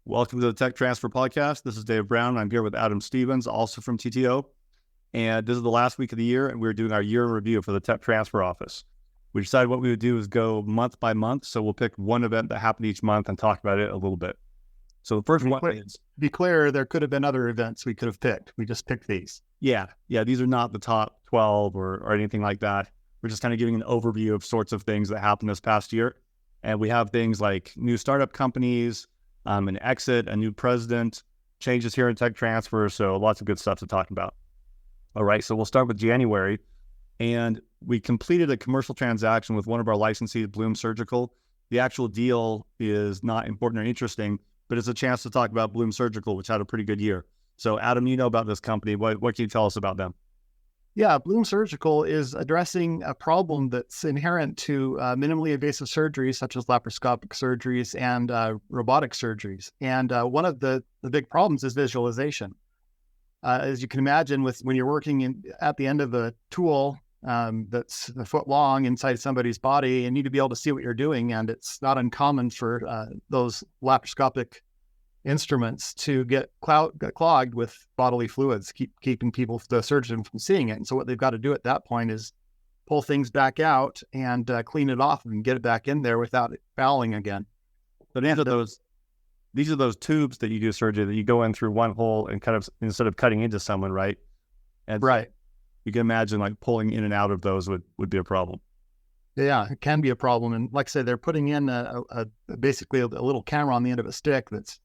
Welcome to the Tech Transfer Podcast. This is Dave Brown. I'm here with Adam Stevens, also from TTO. And this is the last week of the year, and we're doing our year in review for the Tech Transfer Office. We decided what we would do is go month by month. So we'll pick one event that happened each month and talk about it a little bit. So the first one is... Be clear, there could have been other events we could have picked. We just picked these. Yeah. These are not the top 12 or anything like that. We're just kind of giving an overview of sorts of things that happened this past year. And we have things like new startup companies, an exit, a new president, changes here in tech transfer. So lots of good stuff to talk about. All right, so we'll start with January. And we completed a commercial transaction with one of our licensees, Bloom Surgical. The actual deal is not important or interesting, but it's a chance to talk about Bloom Surgical, which had a pretty good year. So Adam, you know about this company. What can you tell us about them? Yeah, Bloom Surgical is addressing a problem that's inherent to minimally invasive surgeries, such as laparoscopic surgeries and robotic surgeries. And one of the big problems is visualization. As you can imagine, when you're working at the end of a tool that's a foot long inside somebody's body, you need to be able to see what you're doing. And it's not uncommon for those laparoscopic instruments to get clogged with bodily fluids, keeping the surgeon from seeing it. And so what they've got to do at that point is pull things back out and clean it off and get it back in there without it fouling again. So these are those tubes that you do surgery that you go in through one hole and kind of, instead of cutting into someone, right? And right. You can imagine like pulling in and out of those would be a problem. Yeah, it can be a problem. And like I said, they're putting in basically a little camera on the end of a stick that's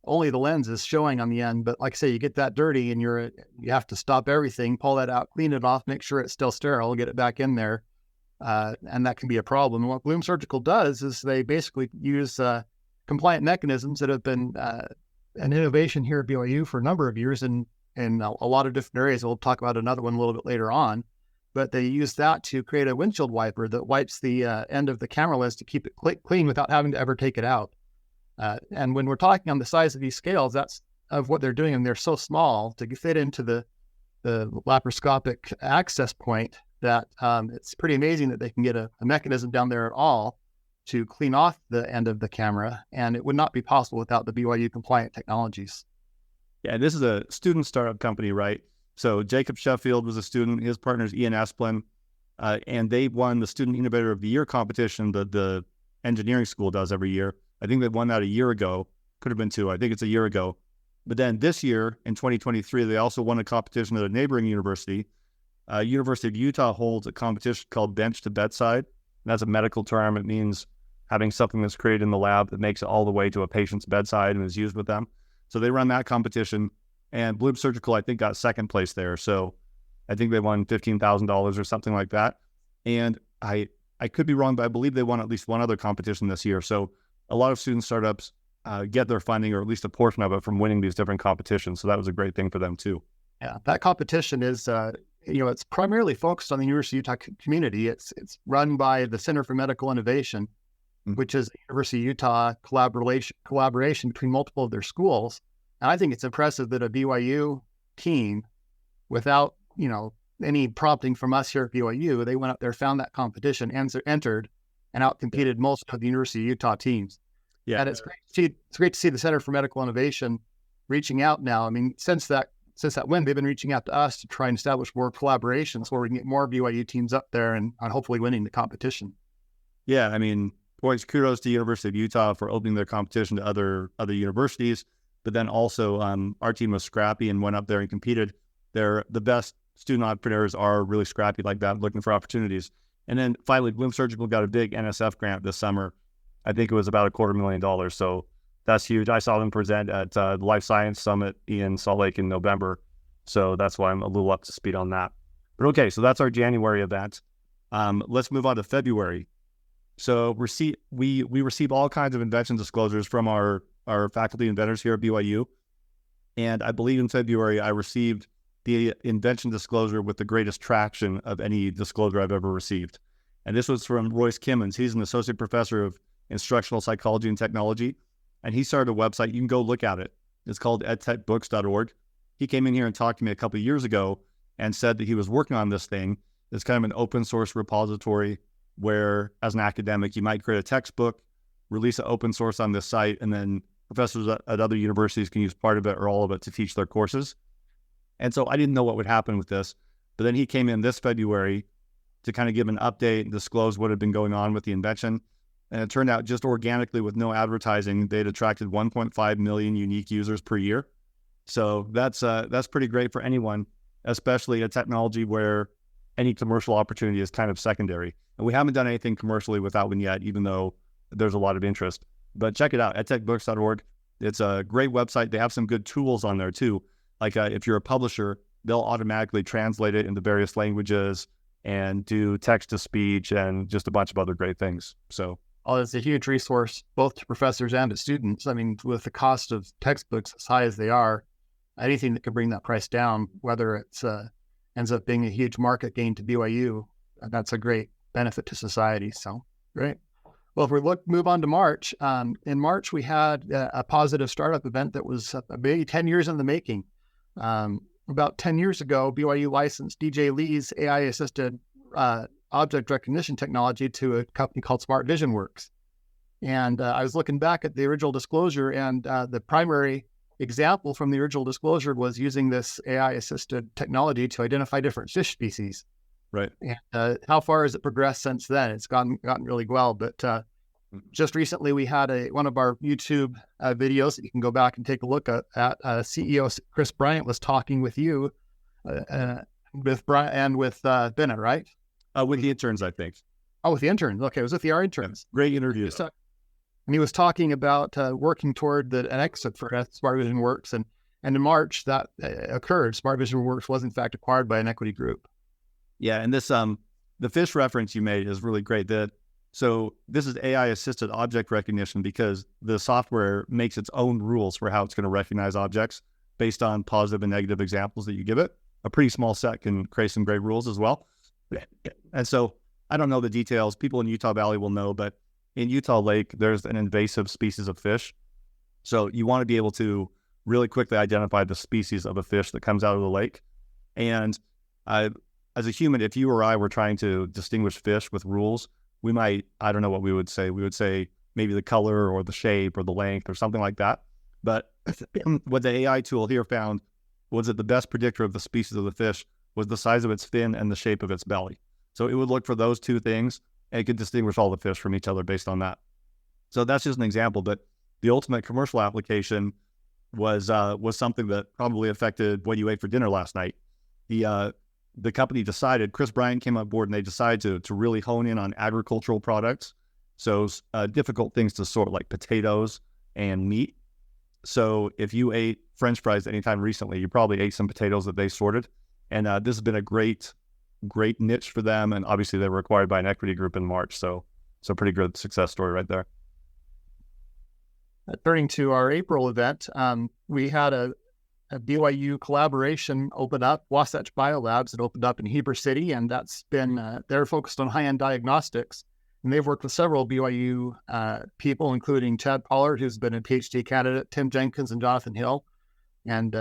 only the lens is showing on the end. But like I say, you get that dirty and you have to stop everything, pull that out, clean it off, make sure it's still sterile, get it back in there. And that can be a problem. And what Bloom Surgical does is they basically use compliant mechanisms that have been an innovation here at BYU for a number of years in a lot of different areas. We'll talk about another one a little bit later on. But they use that to create a windshield wiper that wipes the end of the camera lens to keep it clean without having to ever take it out. And when we're talking on the size of these scales, that's of what they're doing, and they're so small to fit into the laparoscopic access point that it's pretty amazing that they can get a mechanism down there at all to clean off the end of the camera, and it would not be possible without the BYU compliant technologies. Yeah, this is a student startup company, right? So Jacob Sheffield was a student, his partner is Ian Esplin, and they won the Student Innovator of the Year competition that the engineering school does every year. I think they won that a year ago. Could have been two. I think it's a year ago. But then this year, in 2023, they also won a competition at a neighboring university. University of Utah holds a competition called Bench to Bedside. And that's a medical term. It means having something that's created in the lab that makes it all the way to a patient's bedside and is used with them. So they run that competition. And Bloom Surgical, I think, got second place there. So I think they won $15,000 or something like that. And I could be wrong, but I believe they won at least one other competition this year. So a lot of student startups get their funding, or at least a portion of it, from winning these different competitions. So that was a great thing for them too. Yeah, that competition is, it's primarily focused on the University of Utah community. It's run by the Center for Medical Innovation, which is the University of Utah collaboration between multiple of their schools. And I think it's impressive that a BYU team, without any prompting from us here at BYU, they went up there, found that competition, entered, and outcompeted most of the University of Utah teams. Yeah, and it's great to see the Center for Medical Innovation reaching out now. I mean, since that win, they've been reaching out to us to try and establish more collaborations where we can get more BYU teams up there and hopefully winning the competition. Yeah, I mean, kudos to the University of Utah for opening their competition to other universities. But then also, our team was scrappy and went up there and competed. The best student entrepreneurs are really scrappy like that, looking for opportunities. And then finally, Bloom Surgical got a big NSF grant this summer. I think it was about $250,000. So that's huge. I saw them present at the Life Science Summit in Salt Lake in November. So that's why I'm a little up to speed on that. But okay, so that's our January event. Let's move on to February. So we receive all kinds of invention disclosures from our faculty inventors here at BYU. And I believe in February, I received the invention disclosure with the greatest traction of any disclosure I've ever received. And this was from Royce Kimmons. He's an associate professor of instructional psychology and technology. And he started a website. You can go look at it. It's called edtechbooks.org. He came in here and talked to me a couple of years ago and said that he was working on this thing. It's kind of an open source repository where, as an academic, you might create a textbook, release an open source on this site, and then professors at other universities can use part of it or all of it to teach their courses. And so I didn't know what would happen with this, but then he came in this February to kind of give an update and disclose what had been going on with the invention. And it turned out just organically with no advertising, they'd attracted 1.5 million unique users per year. So that's pretty great for anyone, especially a technology where any commercial opportunity is kind of secondary. And we haven't done anything commercially with that one yet, even though there's a lot of interest. But check it out, edtechbooks.org. It's a great website. They have some good tools on there too. Like if you're a publisher, they'll automatically translate it into various languages and do text-to-speech and just a bunch of other great things. So, it's a huge resource, both to professors and to students. I mean, with the cost of textbooks as high as they are, anything that could bring that price down, whether it's ends up being a huge market gain to BYU, that's a great benefit to society. So, great. Well, if we move on to March, in March, we had a positive startup event that was maybe 10 years in the making. About 10 years ago, BYU licensed DJ Lee's AI-assisted object recognition technology to a company called Smart VisionWorks. And I was looking back at the original disclosure, and the primary example from the original disclosure was using this AI-assisted technology to identify different fish species. Right. And how far has it progressed since then? It's gotten really well, but just recently we had one of our YouTube videos that you can go back and take a look at. CEO Chris Bryant was talking with you, with Brian and with Bennett, right? With the interns, I think. Oh, with the interns. Okay, it was with the interns. Yeah, great interview. And he was talking about working toward an exit for Smart VisionWorks, and in March that occurred. Smart VisionWorks was in fact acquired by an equity group. Yeah, and this the fish reference you made is really great. So this is AI-assisted object recognition because the software makes its own rules for how it's going to recognize objects based on positive and negative examples that you give it. A pretty small set can create some great rules as well. And so I don't know the details. People in Utah Valley will know, but in Utah Lake, there's an invasive species of fish. So you want to be able to really quickly identify the species of a fish that comes out of the lake. And as a human, if you or I were trying to distinguish fish with rules, we might, I don't know what we would say. We would say maybe the color or the shape or the length or something like that. But what the AI tool here found was that the best predictor of the species of the fish was the size of its fin and the shape of its belly. So it would look for those two things and it could distinguish all the fish from each other based on that. So that's just an example, but the ultimate commercial application was something that probably affected what you ate for dinner last night. The company decided, Chris Bryant came on board and they decided to really hone in on agricultural products. So difficult things to sort like potatoes and meat. So if you ate French fries anytime recently, you probably ate some potatoes that they sorted. And this has been a great niche for them. And obviously they were acquired by an equity group in March. So pretty good success story right there. Turning to our April event, we had a BYU collaboration open up, Wasatch Bio Labs. It opened up in Heber City, and that's been, they're focused on high-end diagnostics. And they've worked with several BYU people, including Chad Pollard, who's been a PhD candidate, Tim Jenkins, and Jonathan Hill. And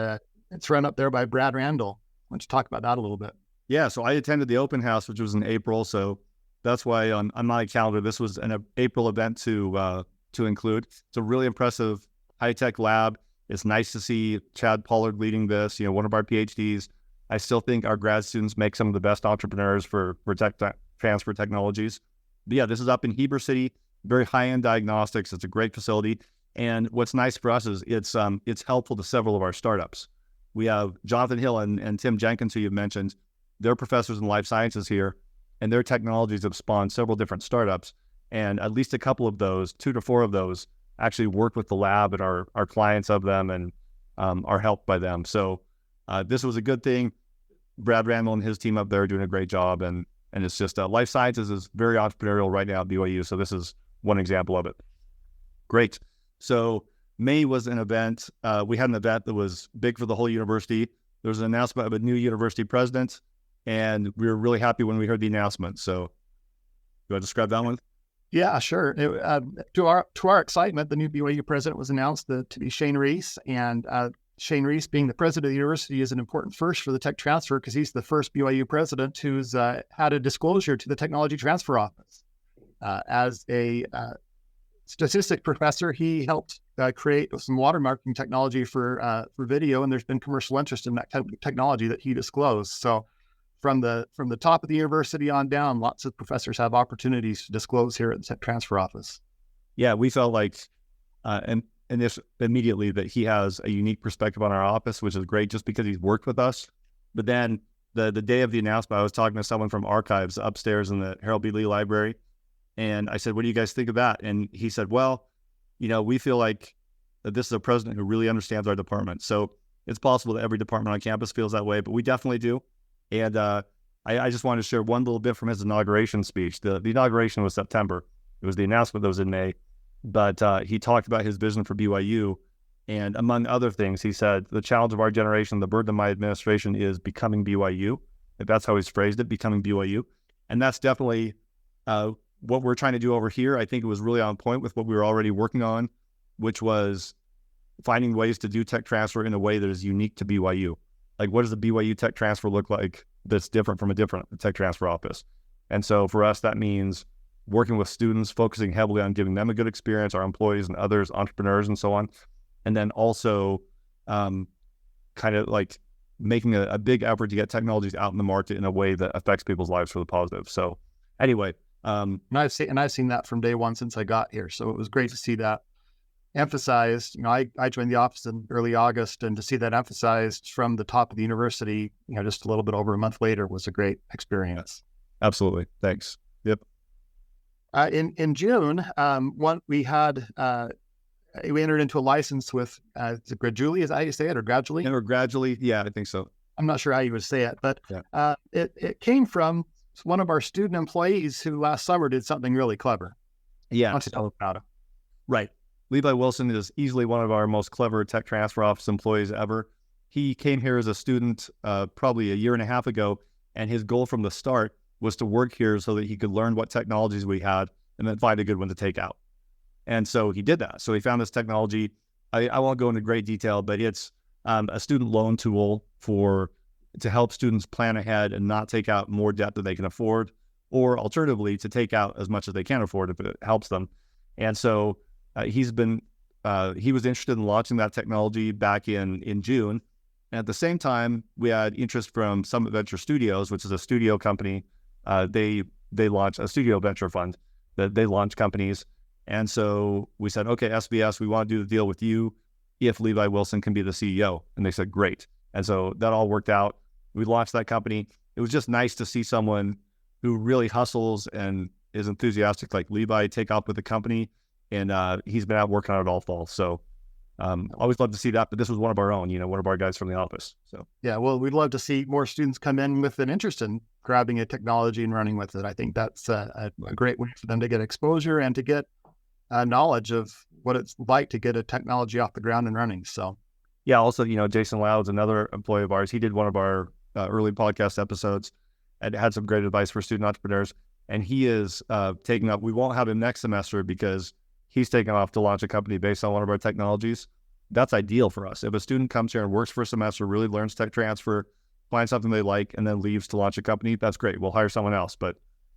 it's run up there by Brad Randall. Why don't you talk about that a little bit? Yeah, so I attended the open house, which was in April. So that's why on my calendar, this was an April event to include. It's a really impressive high-tech lab. It's nice to see Chad Pollard leading this, one of our PhDs. I still think our grad students make some of the best entrepreneurs for tech transfer technologies. But yeah, this is up in Heber City, very high-end diagnostics. It's a great facility. And what's nice for us is it's helpful to several of our startups. We have Jonathan Hill and Tim Jenkins, who you've mentioned. They're professors in life sciences here, and their technologies have spawned several different startups. And at least a couple of those, 2 to 4 of those, actually work with the lab and are clients of them and are helped by them. So this was a good thing. Brad Randall and his team up there are doing a great job. And it's just life sciences is very entrepreneurial right now at BYU. So this is one example of it. Great. So May was an event. We had an event that was big for the whole university. There was an announcement of a new university president, and we were really happy when we heard the announcement. So you want to describe that one? Yeah, sure. To our excitement, the new BYU president was announced to be Shane Reese, and Shane Reese, being the president of the university, is an important first for the tech transfer because he's the first BYU president who's had a disclosure to the Technology Transfer Office as a statistics professor. He helped create some watermarking technology for video, and there's been commercial interest in that type of technology that he disclosed. So from the top of the university on down, lots of professors have opportunities to disclose here at the Tech Transfer Office. Yeah, we felt like, and this immediately, that he has a unique perspective on our office, which is great just because he's worked with us. But then the day of the announcement, I was talking to someone from archives upstairs in the Harold B. Lee Library. And I said, what do you guys think of that? And he said, well, we feel like that this is a president who really understands our department. So it's possible that every department on campus feels that way, but we definitely do. And I just wanted to share one little bit from his inauguration speech. The inauguration was September. It was the announcement that was in May. But he talked about his vision for BYU. And among other things, he said, the challenge of our generation, the burden of my administration is becoming BYU. If that's how he's phrased it, becoming BYU. And that's definitely what we're trying to do over here. I think it was really on point with what we were already working on, which was finding ways to do tech transfer in a way that is unique to BYU. Like, what does a BYU tech transfer look like that's different from a different tech transfer office? And so for us, that means working with students, focusing heavily on giving them a good experience, our employees and others, entrepreneurs and so on. And then also kind of like making a big effort to get technologies out in the market in a way that affects people's lives for the positive. So anyway. And I've seen that from day one since I got here. So it was great to see that emphasized. I joined the office in early August, and to see that emphasized from the top of the university, just a little bit over a month later, was a great experience. Absolutely. Thanks. Yep. In June, we entered into a license with is it Gradually, is that how you say it, or Gradually? Or Gradually, yeah, I think so. I'm not sure how you would say it, but yeah. It came from one of our student employees who last summer did something really clever. Yeah. Why don't you tell about it? Right. Levi Wilson is easily one of our most clever Tech Transfer Office employees ever. He came here as a student probably a year and a half ago, and his goal from the start was to work here so that he could learn what technologies we had and then find a good one to take out. And so he did that. So he found this technology. I won't go into great detail, but it's a student loan tool to help students plan ahead and not take out more debt than they can afford, or alternatively, to take out as much as they can afford if it helps them. And so he was interested in launching that technology back in June. And at the same time, we had interest from Summit Venture Studios, which is a studio company. They launched a studio venture fund that they launch companies. And so we said, okay, SBS, we want to do the deal with you if Levi Wilson can be the CEO. And they said, great. And so that all worked out. We launched that company. It was just nice to see someone who really hustles and is enthusiastic like Levi take off with the company. And he's been out working on it all fall. So always love to see that. But this was one of our own, one of our guys from the office. So yeah, well, we'd love to see more students come in with an interest in grabbing a technology and running with it. I think that's a great way for them to get exposure and to get knowledge of what it's like to get a technology off the ground and running. So yeah, also, Jason Lau is another employee of ours. He did one of our early podcast episodes and had some great advice for student entrepreneurs. And he is taking up, we won't have him next semester because he's taking off to launch a company based on one of our technologies. That's ideal for us. If a student comes here and works for a semester, really learns tech transfer, finds something they like, and then leaves to launch a company, that's great. We'll hire someone else, but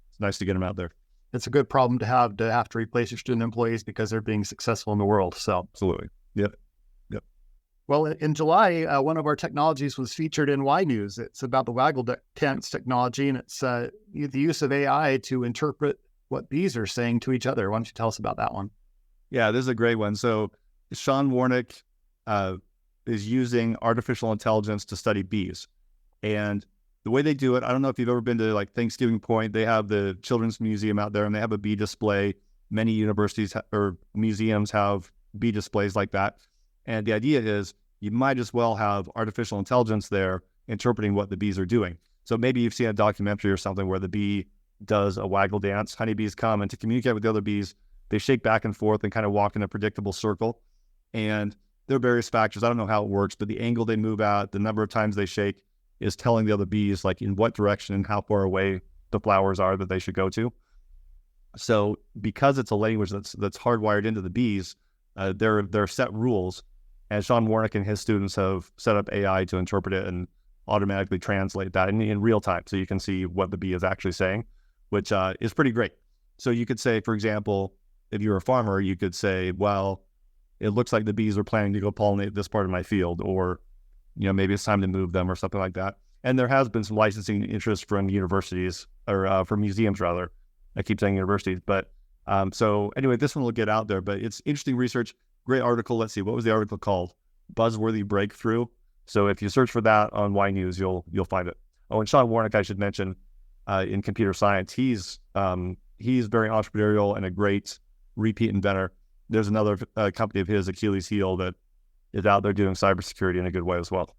it's nice to get them out there. It's a good problem to have to replace your student employees because they're being successful in the world. So absolutely. Yep. Well, in July, one of our technologies was featured in Y News. It's about the waggle dance technology, and it's the use of AI to interpret what bees are saying to each other. Why don't you tell us about that one? Yeah, this is a great one. So Sean Warnick is using artificial intelligence to study bees. And the way they do it, I don't know if you've ever been to like Thanksgiving Point. They have the Children's Museum out there, and they have a bee display. Many universities or museums have bee displays like that. And the idea is you might as well have artificial intelligence there interpreting what the bees are doing. So maybe you've seen a documentary or something where the bee does a waggle dance. Honeybees come, and to communicate with the other bees, they shake back and forth and kind of walk in a predictable circle. And there are various factors. I don't know how it works, but the angle they move at, the number of times they shake is telling the other bees like in what direction and how far away the flowers are that they should go to. So because it's a language that's hardwired into the bees, there are set rules. And Sean Warnick and his students have set up AI to interpret it and automatically translate that in real time. So you can see what the bee is actually saying, which is pretty great. So you could say, for example, if you're a farmer, you could say, well, it looks like the bees are planning to go pollinate this part of my field, or, maybe it's time to move them or something like that. And there has been some licensing interest from universities, or from museums rather. I keep saying universities, but so anyway, this one will get out there, but it's interesting research, great article. Let's see, what was the article called? Buzzworthy Breakthrough. So if you search for that on Y News, you'll find it. Oh, and Sean Warnick, I should mention, in computer science, he's very entrepreneurial and a great repeat inventor. There's another company of his, Achilles Heel, that is out there doing cybersecurity in a good way as well.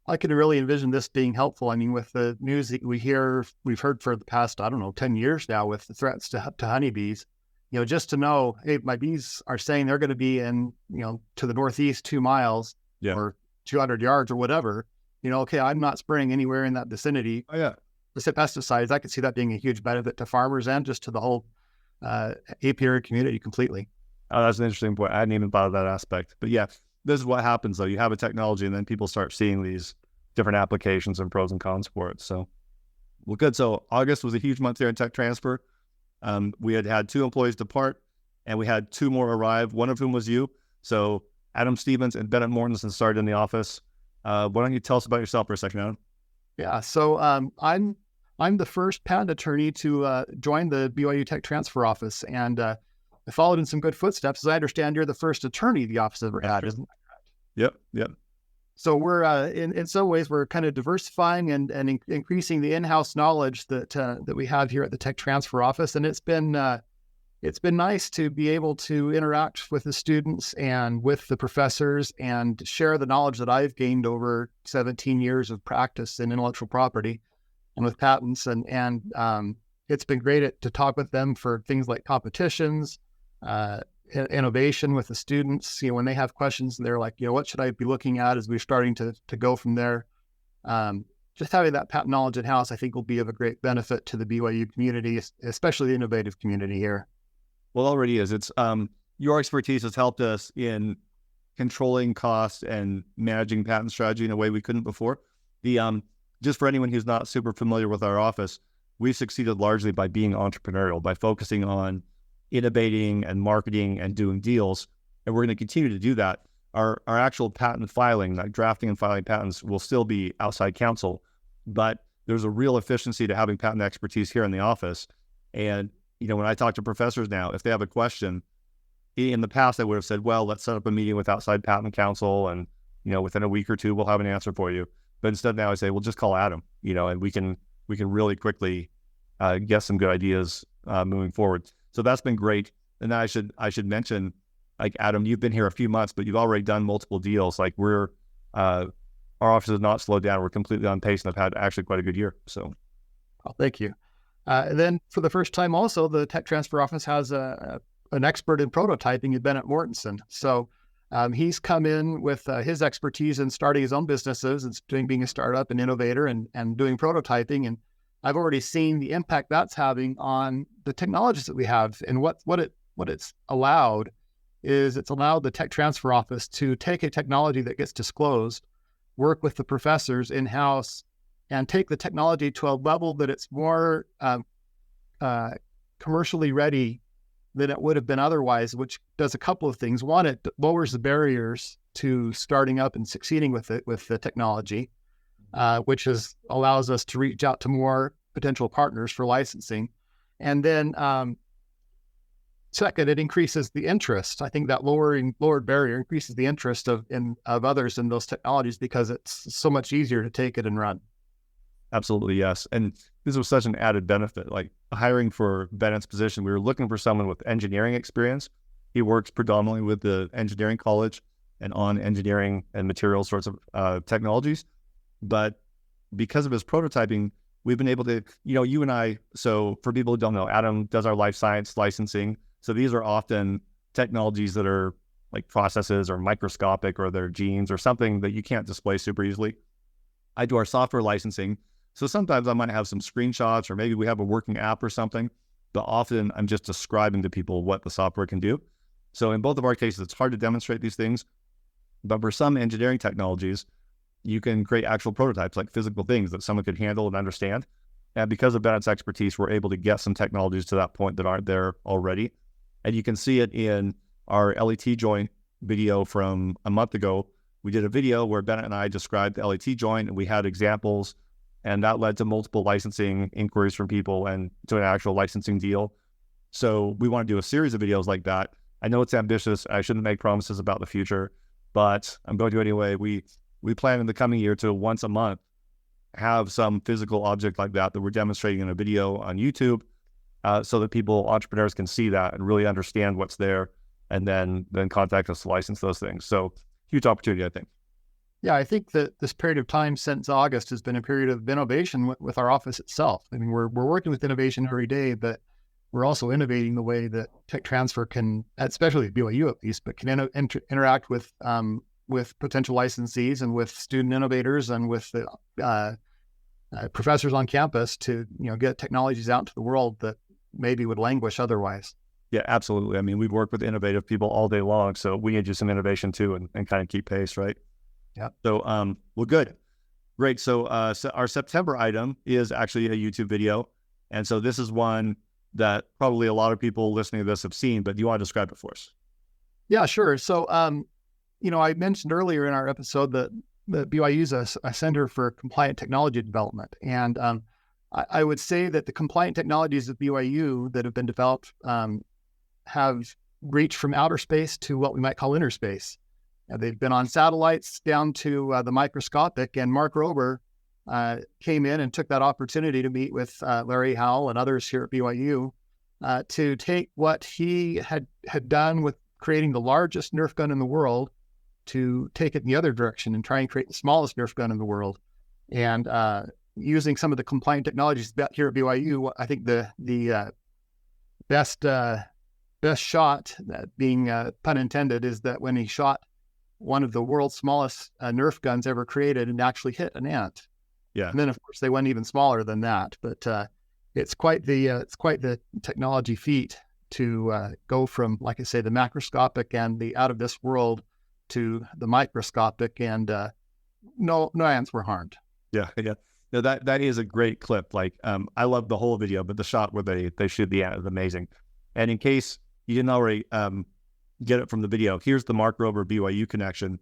I could really envision this being helpful. I mean, with the news that we've heard for the past, 10 years now with the threats to honeybees, just to know, hey, my bees are saying they're going to be in, to the northeast 2 miles or 200 yards or whatever, okay, I'm not spraying anywhere in that vicinity. Oh, yeah. Let's say pesticides. I could see that being a huge benefit to farmers and just to the whole apiary community completely. Oh, that's an interesting point. I hadn't even thought of that aspect. But yeah, this is what happens though. You have a technology and then people start seeing these different applications and pros and cons for it. So, well, good. So August was a huge month here in tech transfer. We had 2 employees depart and we had 2 more arrive, one of whom was you. So Adam Stevens and Bennett Mortensen started in the office. Why don't you tell us about yourself for a second, Adam? Yeah. So I'm the first patent attorney to join the BYU Tech Transfer Office, and I followed in some good footsteps. As I understand, you're the first attorney the office ever had, isn't that correct? Yep. So we're in some ways we're kind of diversifying and increasing the in-house knowledge that we have here at the Tech Transfer Office, and it's been nice to be able to interact with the students and with the professors and share the knowledge that I've gained over 17 years of practice in intellectual property and with patents, and it's been great to talk with them for things like competitions, innovation with the students. When they have questions, they're like, what should I be looking at as we're starting to go from there. Just having that patent knowledge in-house, I think, will be of a great benefit to the BYU community, especially the innovative community here. Well, it already is. It's your expertise has helped us in controlling costs and managing patent strategy in a way we couldn't before. Just for anyone who's not super familiar with our office, we've succeeded largely by being entrepreneurial, by focusing on innovating and marketing and doing deals. And we're going to continue to do that. Our actual patent filing, like drafting and filing patents, will still be outside counsel, but there's a real efficiency to having patent expertise here in the office. And, when I talk to professors now, if they have a question, in the past, I would have said, well, let's set up a meeting with outside patent counsel and, within a week or 2, we'll have an answer for you. But instead now I say, well, just call Adam, and we can really quickly get some good ideas moving forward. So that's been great. And then I should mention, like, Adam, you've been here a few months, but you've already done multiple deals. Like our office has not slowed down. We're completely on pace and have had actually quite a good year. So, thank you. And then for the first time also, the Tech Transfer Office has an expert in prototyping in Bennett Mortensen. So he's come in with his expertise in starting his own businesses and being a startup and innovator and doing prototyping. And I've already seen the impact that's having on the technologies that we have. And what it's allowed is it's allowed the Tech Transfer Office to take a technology that gets disclosed, work with the professors in-house, and take the technology to a level that it's more commercially ready than it would have been otherwise, which does a couple of things. One, it lowers the barriers to starting up and succeeding with the technology, which allows us to reach out to more potential partners for licensing. And then second, it increases the interest. I think that lowered barrier increases the interest of others in those technologies because it's so much easier to take it and run. Absolutely, yes. And this was such an added benefit. Like hiring for Bennett's position, we were looking for someone with engineering experience. He works predominantly with the engineering college and on engineering and material sorts of technologies. But because of his prototyping, we've been able to, you and I, so for people who don't know, Adam does our life science licensing. So these are often technologies that are like processes or microscopic, or they're genes or something that you can't display super easily. I do our software licensing. So sometimes I might have some screenshots, or maybe we have a working app or something, but often I'm just describing to people what the software can do. So in both of our cases, it's hard to demonstrate these things, but for some engineering technologies, you can create actual prototypes, like physical things that someone could handle and understand. And because of Bennett's expertise, we're able to get some technologies to that point that aren't there already. And you can see it in our LET joint video from a month ago. We did a video where Bennett and I described the LET joint, and we had examples, and that led to multiple licensing inquiries from people and to an actual licensing deal. So we want to do a series of videos like that. I know it's ambitious. I shouldn't make promises about the future, but I'm going to anyway. We plan in the coming year to once a month have some physical object like that we're demonstrating in a video on YouTube, so that entrepreneurs can see that and really understand what's there, and then contact us to license those things. So huge opportunity, I think. Yeah, I think that this period of time since August has been a period of innovation with our office itself. I mean, we're working with innovation every day, but we're also innovating the way that tech transfer can, especially at BYU at least, but can interact with potential licensees and with student innovators and with the professors on campus to get technologies out into the world that maybe would languish otherwise. Yeah, absolutely. I mean, we've worked with innovative people all day long, so we need to do some innovation too and kind of keep pace, right? Yeah. So, well, good. Great. So our September item is actually a YouTube video. And so this is one that probably a lot of people listening to this have seen, but do you want to describe it for us? Yeah, sure. So, I mentioned earlier in our episode that BYU is a center for compliant technology development. And I would say that the compliant technologies at BYU that have been developed have reached from outer space to what we might call inner space. They've been on satellites down to the microscopic, and Mark Rober came in and took that opportunity to meet with Larry Howell and others here at BYU to take what he had done with creating the largest Nerf gun in the world to take it in the other direction and try and create the smallest Nerf gun in the world. And using some of the compliant technologies here at BYU, I think the best shot, being pun intended, is that when he shot one of the world's smallest Nerf guns ever created and actually hit an ant. Yeah. And then of course they went even smaller than that, but it's quite the technology feat to go from, like I say, the macroscopic and the out of this world to the microscopic, and no ants were harmed. Yeah. No, that is a great clip. Like, I love the whole video, but the shot where they shoot the ant is amazing. And in case you didn't already get it from the video, here's the Mark Rober BYU connection.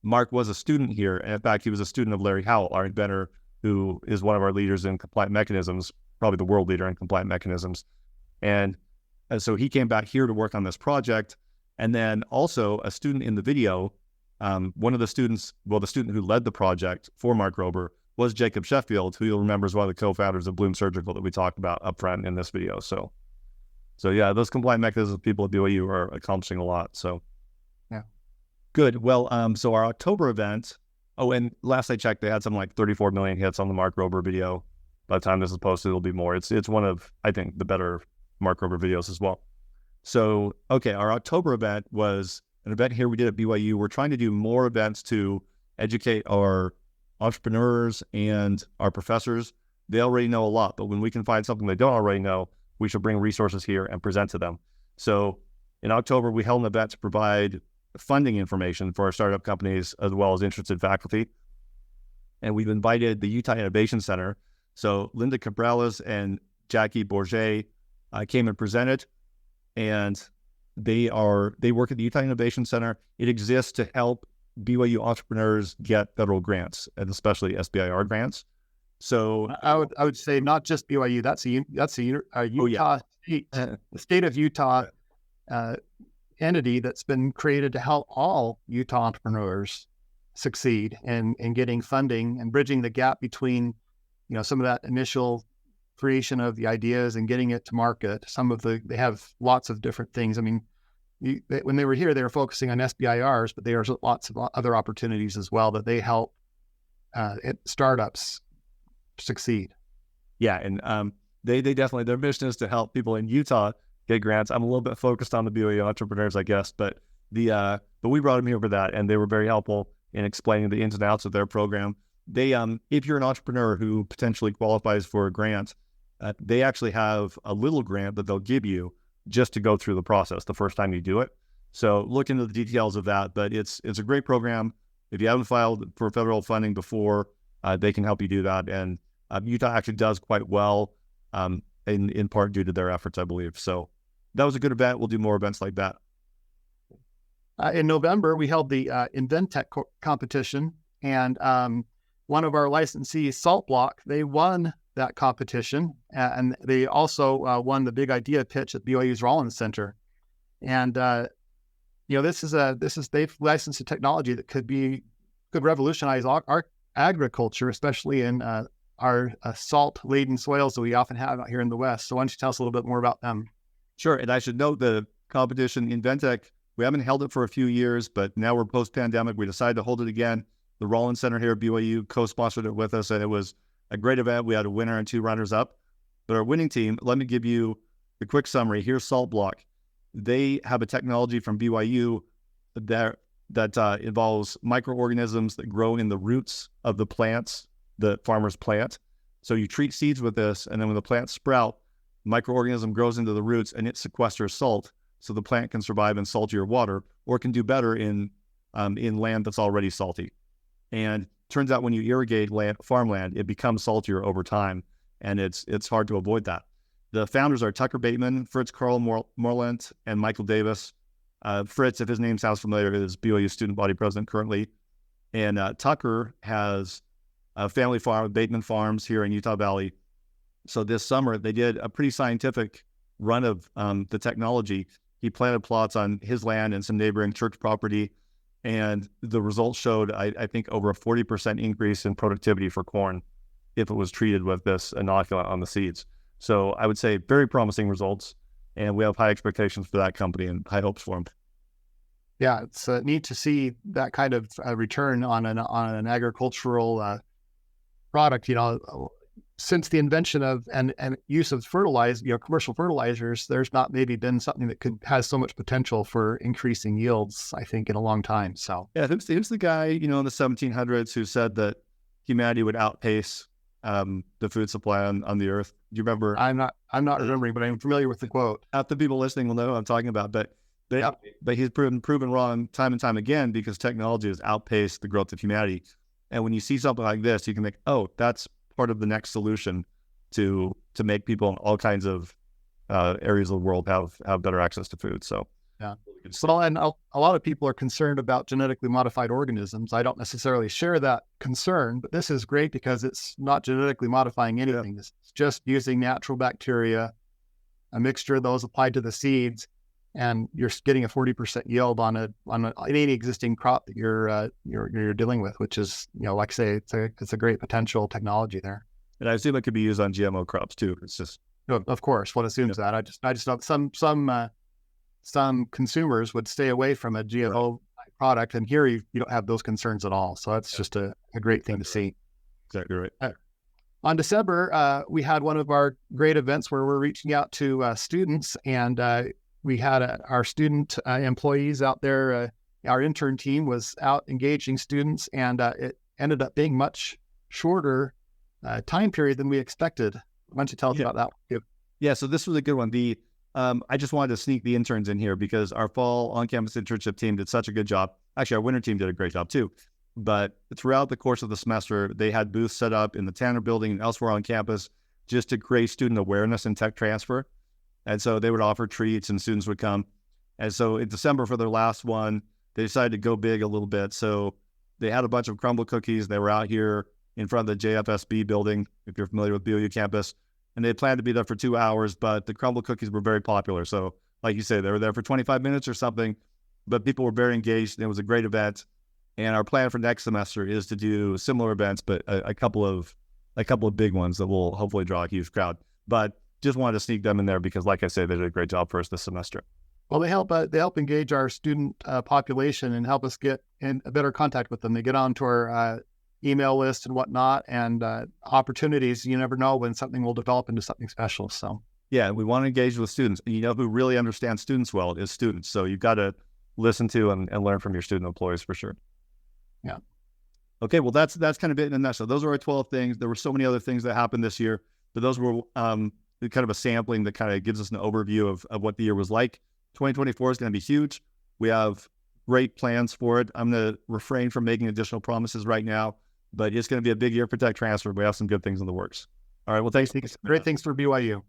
Mark was a student here, and in fact, he was a student of Larry Howell, our inventor, who is one of our leaders in compliant mechanisms, probably the world leader in compliant mechanisms. And so he came back here to work on this project. And then also a student in the video, one of the students, the student who led the project for Mark Rober was Jacob Sheffield, who you'll remember is one of the co-founders of Bloom Surgical that we talked about up front in this video. So yeah, those compliant mechanisms people at BYU are accomplishing a lot. So yeah, good. Well, so our October event, and last I checked, they had something like 34 million hits on the Mark Rober video. By the time this is posted, it'll be more. It's one of, I think, the better Mark Rober videos as well. So, okay, our October event was an event here we did at BYU. We're trying to do more events to educate our entrepreneurs and our professors. They already know a lot, but when we can find something they don't already know, we should bring resources here and present to them. So in October, we held an event to provide funding information for our startup companies as well as interested faculty. And we've invited the Utah Innovation Center. So Linda Cabrales and Jackie Bourget came and presented, and they work at the Utah Innovation Center. It exists to help BYU entrepreneurs get federal grants, and especially SBIR grants. So I would say not just BYU. That's a Utah state, the state of Utah entity that's been created to help all Utah entrepreneurs succeed in getting funding and bridging the gap between, some of that initial creation of the ideas and getting it to market. They have lots of different things. I mean, when they were here, they were focusing on SBIRs, but there's lots of other opportunities as well that they help startups succeed. Yeah, and they definitely, their mission is to help people in Utah get grants. I'm a little bit focused on the BYU entrepreneurs, I guess, but but we brought them here for that, and they were very helpful in explaining the ins and outs of their program. They, if you're an entrepreneur who potentially qualifies for a grant, they actually have a little grant that they'll give you just to go through the process the first time you do it. So look into the details of that, but it's a great program. If you haven't filed for federal funding before, they can help you do that. And Utah actually does quite well, in part due to their efforts, I believe. So that was a good event. We'll do more events like that. In November, we held the InvenTech competition, and one of our licensees, Salt Block, they won that competition, and they also won the big idea pitch at BYU's Rollins Center. And they've licensed a technology that could revolutionize our agriculture, especially in our salt-laden soils that we often have out here in the West. So why don't you tell us a little bit more about them? Sure, and I should note the competition InvenTech. We haven't held it for a few years, but now we're post-pandemic. We decided to hold it again. The Rollins Center here at BYU co-sponsored it with us, and it was a great event. We had a winner and 2 runners-up. But our winning team, let me give you the quick summary. Here's Salt Block. They have a technology from BYU that involves microorganisms that grow in the roots of the plants that farmers plant. So you treat seeds with this, and then when the plants sprout, microorganism grows into the roots, and it sequesters salt, so the plant can survive in saltier water, or can do better in land that's already salty. And turns out when you irrigate farmland, it becomes saltier over time, and it's hard to avoid that. The founders are Tucker Bateman, Fritz Carl Morlant, and Michael Davis. Fritz, if his name sounds familiar, is BYU student body president currently. And Tucker has a family farm, Bateman Farms, here in Utah Valley. So this summer, they did a pretty scientific run of the technology. He planted plots on his land and some neighboring church property, and the results showed, I think, over a 40% increase in productivity for corn if it was treated with this inoculant on the seeds. So I would say very promising results, and we have high expectations for that company and high hopes for them. Yeah, it's neat to see that kind of return on an agricultural product. Since the invention of and use of commercial fertilizers, there's not maybe been something that has so much potential for increasing yields, I think, in a long time. So yeah, who's the guy, in the 1700s who said that humanity would outpace the food supply on the earth? Do you remember? I'm not remembering, but I'm familiar with the quote. Half the people listening will know what I'm talking about, but he's proven wrong time and time again, because technology has outpaced the growth of humanity. And when you see something like this, you can think, oh, that's part of the next solution to make people in all kinds of areas of the world have better access to food. So yeah. Well, and a lot of people are concerned about genetically modified organisms. I don't necessarily share that concern, but this is great because it's not genetically modifying anything. Yeah. It's just using natural bacteria, a mixture of those applied to the seeds, and you're getting a 40% yield on any existing crop that you're dealing with, which is, like I say, it's a great potential technology there. And I assume it could be used on GMO crops too. It's just, of course, one assumes that. I just know some consumers would stay away from a GMO product, and here you don't have those concerns at all. So that's just a great thing to see. Exactly right. On December, we had one of our great events where we're reaching out to students, and we had our student employees out there. Our intern team was out engaging students, and it ended up being much shorter time period than we expected. Why don't you tell us about that? Yeah, so this was a good one. I just wanted to sneak the interns in here because our fall on-campus internship team did such a good job. Actually, our winter team did a great job too. But throughout the course of the semester, they had booths set up in the Tanner building and elsewhere on campus just to create student awareness in tech transfer. And so they would offer treats and students would come. And so in December for their last one, they decided to go big a little bit. So they had a bunch of crumble cookies. They were out here in front of the JFSB building, if you're familiar with BYU campus. And they planned to be there for 2 hours, but the crumble cookies were very popular. So like you say, they were there for 25 minutes or something, but people were very engaged, and it was a great event. And our plan for next semester is to do similar events, but a couple of big ones that will hopefully draw a huge crowd. But just wanted to sneak them in there because, like I said, they did a great job for us this semester. Well, they help engage our student population and help us get in a better contact with them. They get onto our email list and whatnot, and opportunities. You never know when something will develop into something special. So yeah, we want to engage with students. And who really understands students well is students. So you've got to listen to and learn from your student employees for sure. Yeah. Okay, well, that's kind of it in a nutshell. Those are our 12 things. There were so many other things that happened this year, but those were kind of a sampling that kind of gives us an overview of what the year was like. 2024 is going to be huge. We have great plans for it. I'm going to refrain from making additional promises right now, but it's going to be a big year for tech transfer. We have some good things in the works. All right, well, thanks. Great things for BYU.